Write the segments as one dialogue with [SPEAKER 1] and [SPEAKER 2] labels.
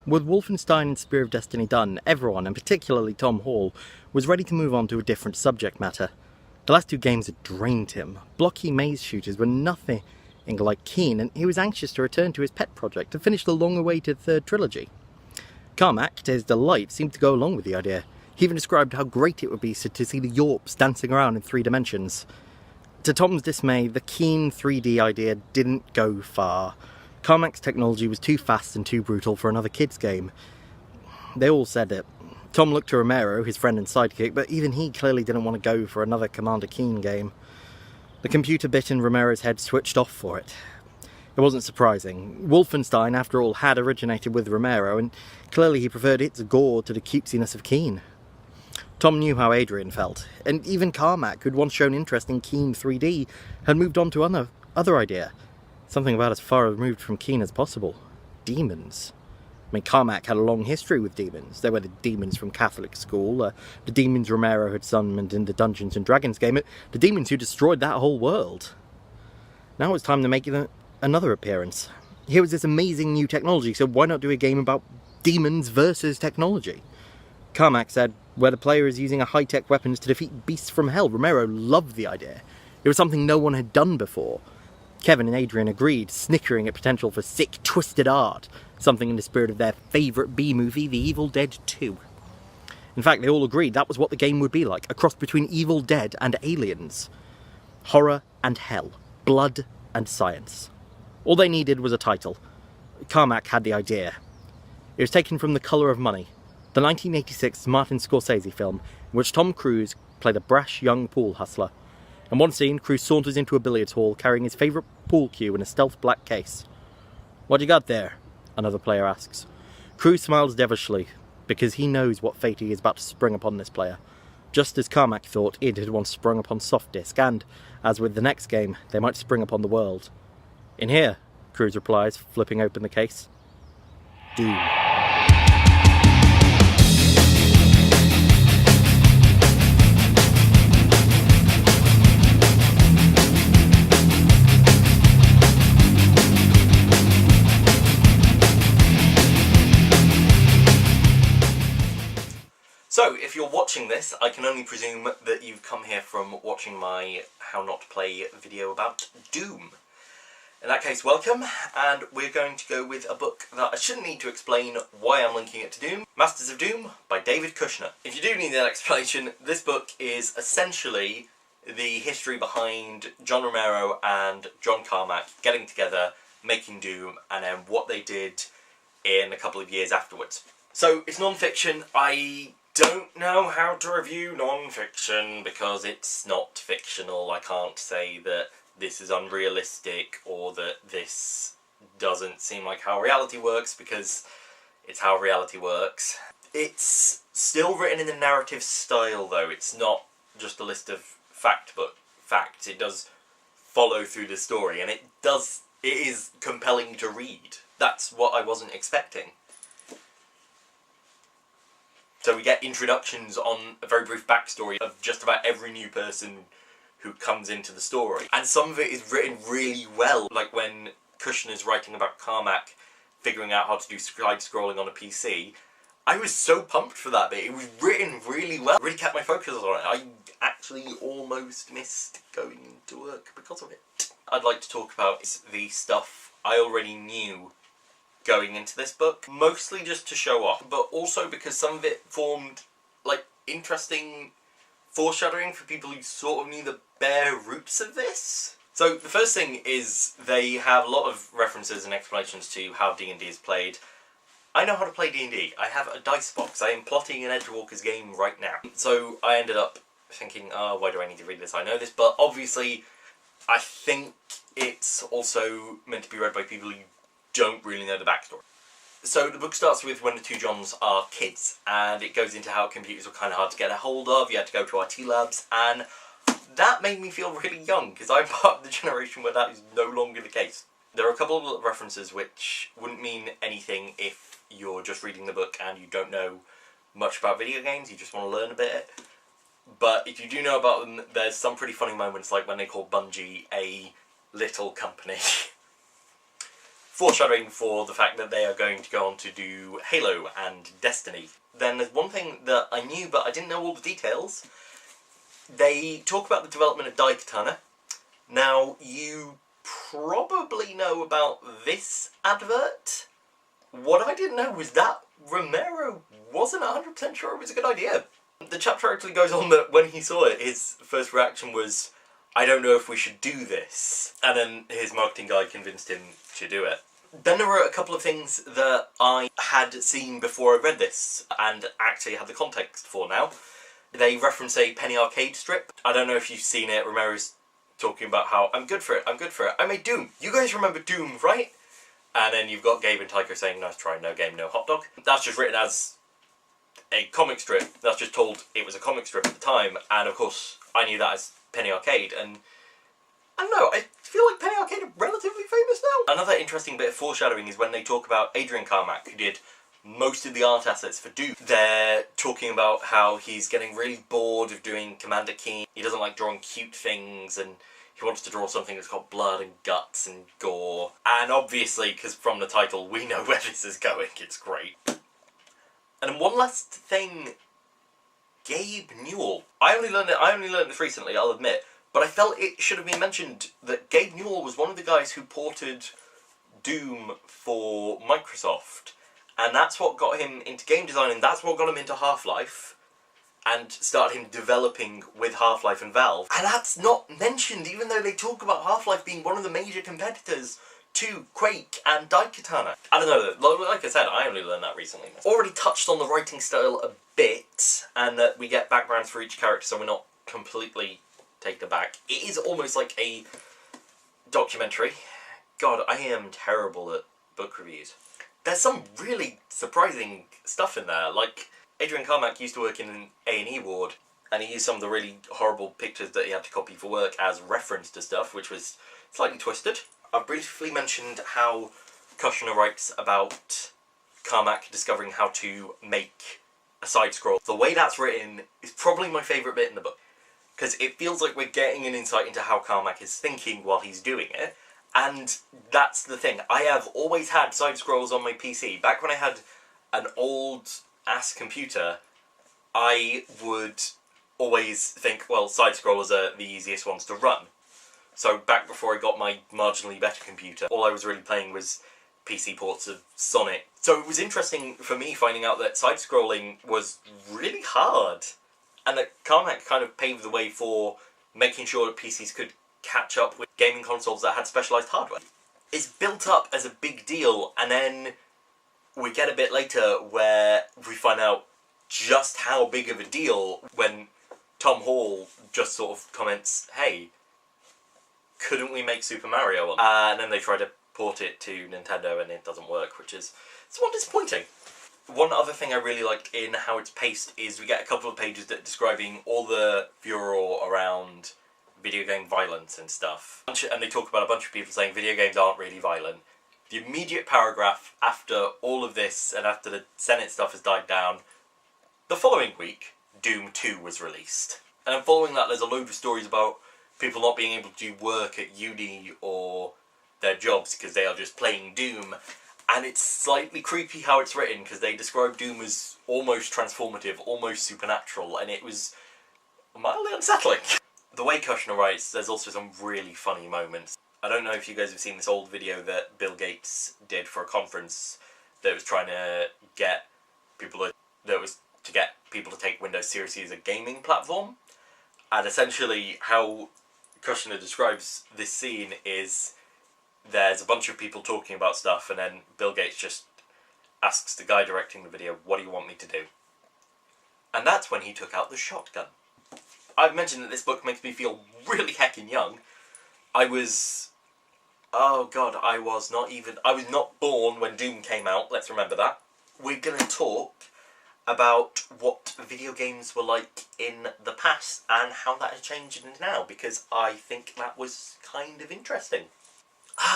[SPEAKER 1] With Wolfenstein and Spear of Destiny done, everyone, and particularly Tom Hall, was ready to move on to a different subject matter. The last two games had drained him. Blocky maze shooters were nothing like keen, and he was anxious to return to his pet project to finish the long-awaited third trilogy. Carmack, to his delight, seemed to go along with the idea. He even described how great it would be to see the Yorps dancing around in 3 dimensions. To Tom's dismay, the keen 3D idea didn't go far. Carmack's technology was too fast and too brutal for another kid's game. They all said it. Tom looked to Romero, his friend and sidekick, but even he clearly didn't want to go for another Commander Keen game. The computer bit in Romero's head switched off for it. It wasn't surprising. Wolfenstein, after all, had originated with Romero, and clearly he preferred its gore to the cutesiness of Keen. Tom knew how Adrian felt, and even Carmack, who'd once shown interest in Keen 3D, had moved on to other idea. Something about as far removed from Keen as possible. Demons. I mean, Carmack had a long history with demons. There were the demons from Catholic school, the demons Romero had summoned in the Dungeons & Dragons game, the demons who destroyed that whole world. Now it's time to make another appearance. Here was this amazing new technology, so why not do a game about demons versus technology? Carmack said, where the player is using a high-tech weapons to defeat beasts from hell. Romero loved the idea. It was something no one had done before. Kevin and Adrian agreed, snickering at potential for sick, twisted art, something in the spirit of their favourite B-movie, The Evil Dead 2. In fact, they all agreed that was what the game would be like, a cross between Evil Dead and Aliens. Horror and hell, blood and science. All they needed was a title. Carmack had the idea. It was taken from The Colour of Money, the 1986 Martin Scorsese film, in which Tom Cruise played a brash young pool hustler. In one scene, Cruise saunters into a billiards hall carrying his favourite pool cue in a stealth black case. "What you got there?" another player asks. Cruise smiles devilishly, because he knows what fate he is about to spring upon this player. Just as Carmack thought id had once sprung upon Softdisk, and, as with the next game, they might spring upon the world. "In here," Cruise replies, flipping open the case. Doom. So, if you're watching this, I can only presume that you've come here from watching my How Not to Play video about Doom. In that case, welcome, and we're going to go with a book that I shouldn't need to explain why I'm linking it to Doom. Masters of Doom by David Kushner. If you do need that explanation, this book is essentially the history behind John Romero and John Carmack getting together, making Doom, and then what they did in a couple of years afterwards. So, it's non-fiction. I don't know how to review non-fiction because it's not fictional. I can't say that this is unrealistic or that this doesn't seem like how reality works because it's how reality works. It's still written in the narrative style though. It's not just a list of facts. It does follow through the story, and it is compelling to read. That's what I wasn't expecting. So we get introductions on a very brief backstory of just about every new person who comes into the story. And some of it is written really well, like when Kushner's writing about Carmack figuring out how to do side-scrolling on a PC. I was so pumped for that bit. It was written really well. It really kept my focus on it. I actually almost missed going to work because of it. I'd like to talk about the stuff I already knew going into this book, mostly just to show off, but also because some of it formed like interesting foreshadowing for people who sort of knew the bare roots of this. So the first thing is they have a lot of references and explanations to how D&D is played. I know how to play D&D. I have a dice box. I am plotting an Edgewalkers game right now. So I ended up thinking, oh, why do I need to read this? I know this, but obviously I think it's also meant to be read by people who don't really know the backstory. So the book starts with when the two Johns are kids, and it goes into how computers were kind of hard to get a hold of. You had to go to IT labs, and that made me feel really young, because I'm part of the generation where that is no longer the case. There are a couple of references which wouldn't mean anything if you're just reading the book and you don't know much about video games, you just want to learn a bit. But if you do know about them, there's some pretty funny moments, like when they call Bungie a little company. foreshadowing for the fact that they are going to go on to do Halo and Destiny. Then there's one thing that I knew, but I didn't know all the details. They talk about the development of Daikatana. Now, you probably know about this advert. What I didn't know was that Romero wasn't 100% sure it was a good idea. The chapter actually goes on that when he saw it, his first reaction was, I don't know if we should do this. And then his marketing guy convinced him to do it. Then there were a couple of things that I had seen before I read this, and actually had the context for now. They reference a Penny Arcade strip. I don't know if you've seen it. Romero's talking about how, I'm good for it, I'm good for it. I made Doom. You guys remember Doom, right? And then you've got Gabe and Tycho saying, nice try, no game, no hot dog. That's just written as a comic strip. That's just told it was a comic strip at the time. And of course, I knew that as Penny Arcade. And I don't know, I feel like Penny Arcade are relatively famous now. Another interesting bit of foreshadowing is when they talk about Adrian Carmack, who did most of the art assets for Doom. They're talking about how he's getting really bored of doing Commander Keen. He doesn't like drawing cute things, and he wants to draw something that's got blood and guts and gore. And obviously, because from the title, we know where this is going. It's great. And then one last thing, Gabe Newell. I only learned this recently, I'll admit, but I felt it should have been mentioned that Gabe Newell was one of the guys who ported Doom for Microsoft. And that's what got him into game design, and that's what got him into Half-Life, and started him developing with Half-Life and Valve. And that's not mentioned, even though they talk about Half-Life being one of the major competitors to Quake and Daikatana. I don't know, like I said, I only learned that recently. Already touched on the writing style a bit, and that we get backgrounds for each character, so we're not completely taken aback. It is almost like a documentary. God, I am terrible at book reviews. There's some really surprising stuff in there, like Adrian Carmack used to work in an A&E ward, and he used some of the really horrible pictures that he had to copy for work as reference to stuff, which was slightly twisted. I've briefly mentioned how Kushner writes about Carmack discovering how to make a side-scroll. The way that's written is probably my favourite bit in the book, because it feels like we're getting an insight into how Carmack is thinking while he's doing it. And that's the thing, I have always had side-scrolls on my PC. Back when I had an old-ass computer, I would always think, well, side-scrollers are the easiest ones to run. So back before I got my marginally better computer, all I was really playing was PC ports of Sonic. So it was interesting for me finding out that side-scrolling was really hard, and that Carmack kind of paved the way for making sure that PCs could catch up with gaming consoles that had specialised hardware. It's built up as a big deal, and then we get a bit later where we find out just how big of a deal when Tom Hall just sort of comments, hey, couldn't we make Super Mario? And then they try to port it to Nintendo and it doesn't work, which is somewhat disappointing. One other thing I really liked in how it's paced is we get a couple of pages that describing all the furore around video game violence and stuff. And they talk about a bunch of people saying video games aren't really violent. The immediate paragraph after all of this, and after the Senate stuff has died down, the following week, Doom 2 was released. And then following that, there's a load of stories about people not being able to do work at uni or their jobs because they are just playing Doom. And it's slightly creepy how it's written, because they describe Doom as almost transformative, almost supernatural, and it was mildly unsettling. The way Kushner writes, there's also some really funny moments. I don't know if you guys have seen this old video that Bill Gates did for a conference that was trying to get people to take Windows seriously as a gaming platform. And essentially how Kushner describes this scene is there's a bunch of people talking about stuff, and then Bill Gates just asks the guy directing the video, what do you want me to do? And that's when he took out the shotgun. I've mentioned that this book makes me feel really heckin' young. I was not born when Doom came out, let's remember that. We're gonna talk about what video games were like in the past and how that has changed now, because I think that was kind of interesting.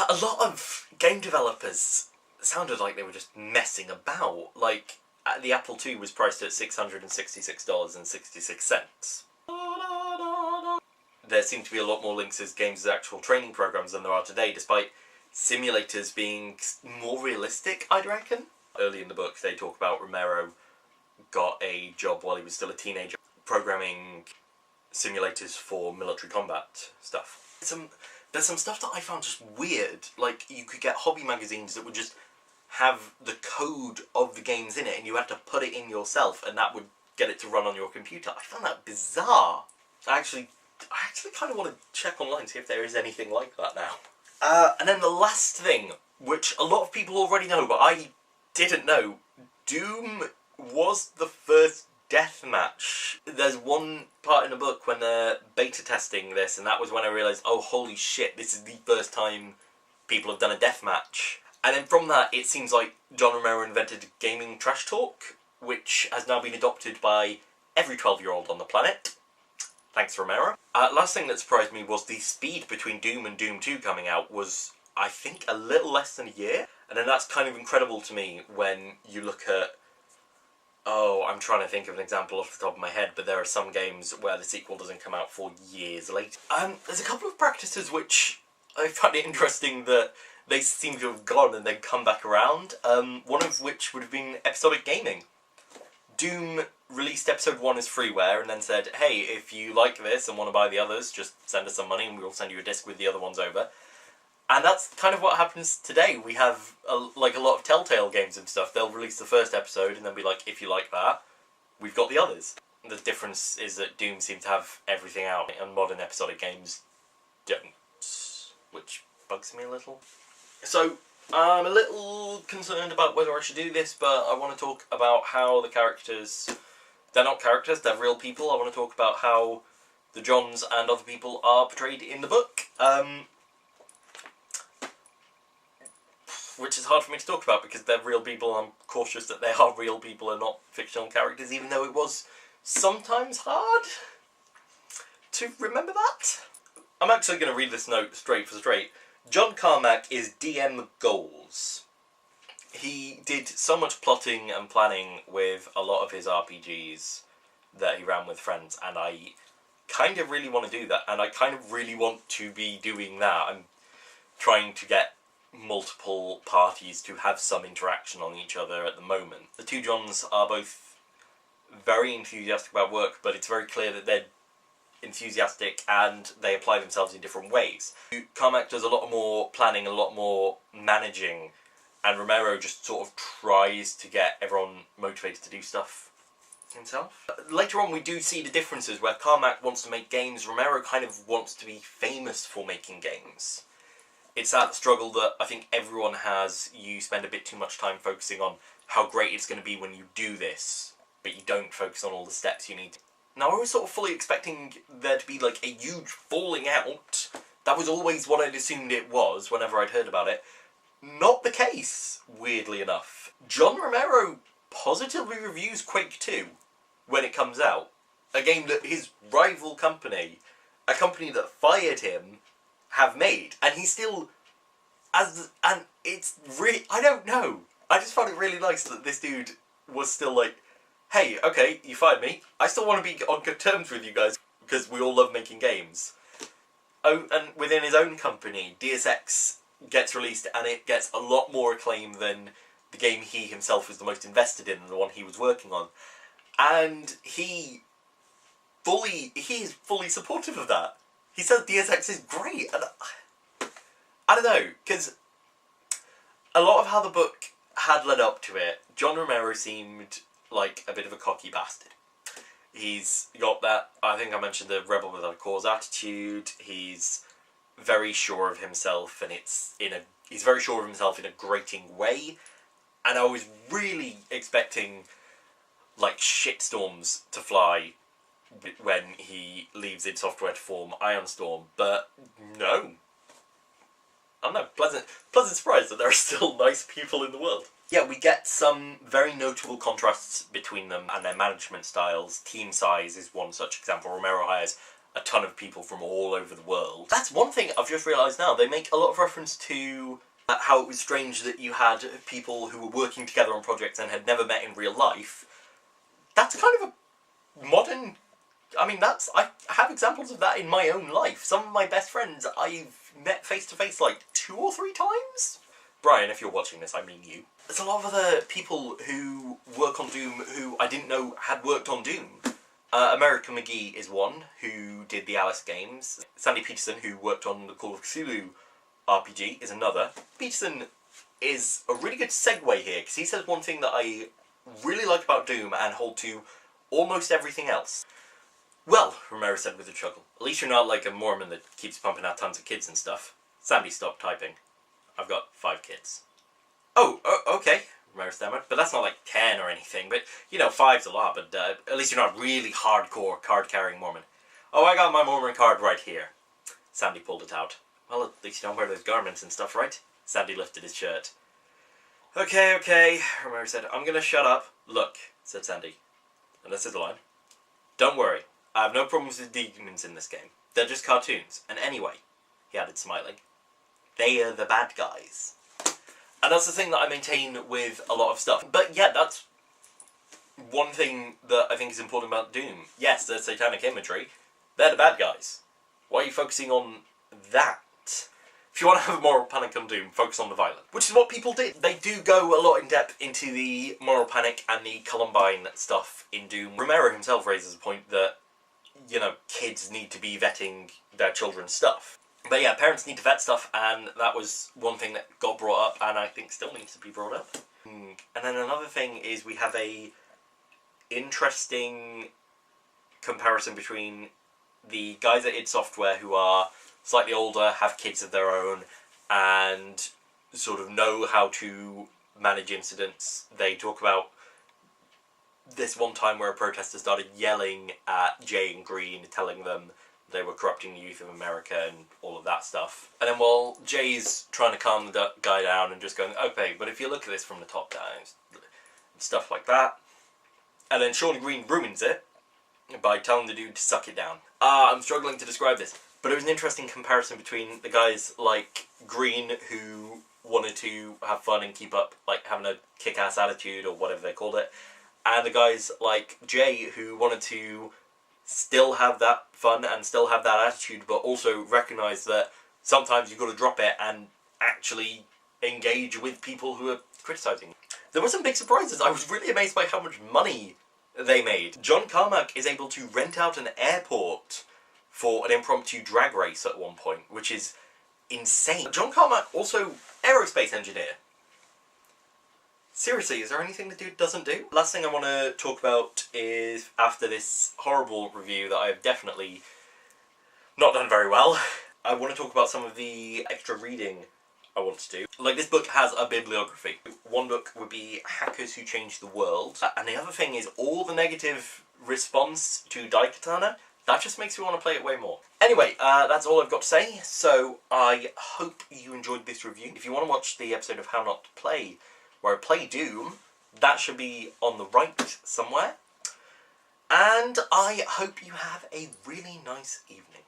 [SPEAKER 1] A lot of game developers sounded like they were just messing about. Like, the Apple II was priced at $666.66. There seem to be a lot more links as games as actual training programs than there are today, despite simulators being more realistic, I'd reckon. Early in the book, they talk about Romero got a job while he was still a teenager, programming simulators for military combat stuff. There's some stuff that I found just weird. Like, you could get hobby magazines that would just have the code of the games in it, and you had to put it in yourself, and that would get it to run on your computer. I found that bizarre. I actually kind of want to check online, see if there is anything like that now. And then the last thing, which a lot of people already know, but I didn't know, Doom was the first deathmatch. There's one part in the book when they're beta testing this, and that was when I realised, oh holy shit, this is the first time people have done a deathmatch. And then from that, it seems like John Romero invented gaming trash talk, which has now been adopted by every 12-year-old on the planet. Thanks, Romero. Last thing that surprised me was the speed between Doom and Doom 2 coming out was, I think, a little less than a year. And then that's kind of incredible to me when you look at... Oh, I'm trying to think of an example off the top of my head, but there are some games where the sequel doesn't come out for years later. There's a couple of practices which I find it interesting that they seem to have gone and then come back around. One of which would have been episodic gaming. Doom released episode 1 as freeware and then said, hey, if you like this and want to buy the others, just send us some money and we'll send you a disc with the other ones over. And that's kind of what happens today. We have, like a lot of Telltale games and stuff, they'll release the first episode and then be like, if you like that, we've got the others. The difference is that Doom seems to have everything out, and modern episodic games don't, which bugs me a little. So, I'm a little concerned about whether I should do this, but I want to talk about how the characters... They're not characters, they're real people. I want to talk about how the Johns and other people are portrayed in the book. Which is hard for me to talk about because they're real people and I'm cautious that they are real people and not fictional characters, even though it was sometimes hard to remember that. I'm actually going to read this note straight for straight. John Carmack is DM Goals. He did so much plotting and planning with a lot of his RPGs that he ran with friends, and I kind of really want to do that, and I kind of really want to be doing that. I'm trying to get multiple parties to have some interaction on each other at the moment. The two Johns are both very enthusiastic about work, but it's very clear that they're enthusiastic and they apply themselves in different ways. Carmack does a lot more planning, a lot more managing, and Romero just sort of tries to get everyone motivated to do stuff himself. Later on we do see the differences where Carmack wants to make games, Romero kind of wants to be famous for making games. It's that struggle that I think everyone has. You spend a bit too much time focusing on how great it's going to be when you do this, but you don't focus on all the steps you need. Now, I was sort of fully expecting there to be like a huge falling out. That was always what I'd assumed it was whenever I'd heard about it. Not the case, weirdly enough. John Romero positively reviews Quake 2 when it comes out. A game that his rival company, a company that fired him, have made, and he's still and it's really, I don't know, I just found it really nice that this dude was still like, hey, okay, you fired me, I still want to be on good terms with you guys because we all love making games. Oh, and within his own company, Deus Ex gets released and it gets a lot more acclaim than the game he himself was the most invested in, the one he was working on, and he is fully supportive of that. He says Deus Ex is great, and I don't know, because a lot of how the book had led up to it, John Romero seemed like a bit of a cocky bastard. He's got that, I think I mentioned, the rebel without a cause attitude. He's very sure of himself, and he's very sure of himself in a grating way. And I was really expecting like shitstorms to fly when he leaves id Software to form Ion Storm, but no. I don't know, pleasant surprise that there are still nice people in the world. Yeah, we get some very notable contrasts between them and their management styles. Team size is one such example. Romero hires a ton of people from all over the world. That's one thing I've just realised now. They make a lot of reference to how it was strange that you had people who were working together on projects and had never met in real life. That's kind of a modern... I mean, I have examples of that in my own life. Some of my best friends I've met face to face like 2 or 3 times? Brian, if you're watching this, I mean you. There's a lot of other people who work on Doom who I didn't know had worked on Doom. America McGee is one, who did the Alice games. Sandy Peterson, who worked on the Call of Cthulhu RPG, is another. Peterson is a really good segue here, because he says one thing that I really like about Doom and hold to almost everything else. Well, Romero said with a chuckle, at least you're not like a Mormon that keeps pumping out tons of kids and stuff. Sandy stopped typing. I've got 5 kids. Oh, okay, Romero stammered, but that's not like 10 or anything, but, you know, 5's a lot, but at least you're not really hardcore card-carrying Mormon. Oh, I got my Mormon card right here. Sandy pulled it out. Well, at least you don't wear those garments and stuff, right? Sandy lifted his shirt. Okay, Romero said, I'm gonna shut up. Look, said Sandy. And this is the line. Don't worry, I have no problems with demons in this game. They're just cartoons. And anyway, he added, smiling, they are the bad guys. And that's the thing that I maintain with a lot of stuff. But yeah, that's one thing that I think is important about Doom. Yes, there's satanic imagery. They're the bad guys. Why are you focusing on that? If you want to have a moral panic on Doom, focus on the violence. Which is what people did. They do go a lot in depth into the moral panic and the Columbine stuff in Doom. Romero himself raises a point that, you know, kids need to be vetting their children's stuff. But yeah, parents need to vet stuff, and that was one thing that got brought up, and I think still needs to be brought up. And then another thing is we have a interesting comparison between the guys at id Software who are slightly older, have kids of their own, and sort of know how to manage incidents. They talk about this one time where a protester started yelling at Jay and Green, telling them they were corrupting the youth of America and all of that stuff. And then while Jay's trying to calm the guy down and just going, okay, but if you look at this from the top down, and stuff like that. And then Sean Green ruins it by telling the dude to suck it down. I'm struggling to describe this. But it was an interesting comparison between the guys like Green, who wanted to have fun and keep up, like, having a kick-ass attitude, or whatever they called it, and the guys like Jay, who wanted to still have that fun and still have that attitude, but also recognise that sometimes you've got to drop it and actually engage with people who are criticising. There were some big surprises. I was really amazed by how much money they made. John Carmack is able to rent out an airport for an impromptu drag race at one point, which is insane. John Carmack, also aerospace engineer. Seriously, is there anything the dude doesn't do? Last thing I want to talk about is, after this horrible review that I've definitely not done very well, I want to talk about some of the extra reading I want to do. Like, this book has a bibliography. One book would be Hackers Who Changed the World, and the other thing is all the negative response to Daikatana. That just makes me want to play it way more. Anyway, that's all I've got to say, so I hope you enjoyed this review. If you want to watch the episode of How Not to Play, where I play Doom, that should be on the right somewhere. And I hope you have a really nice evening.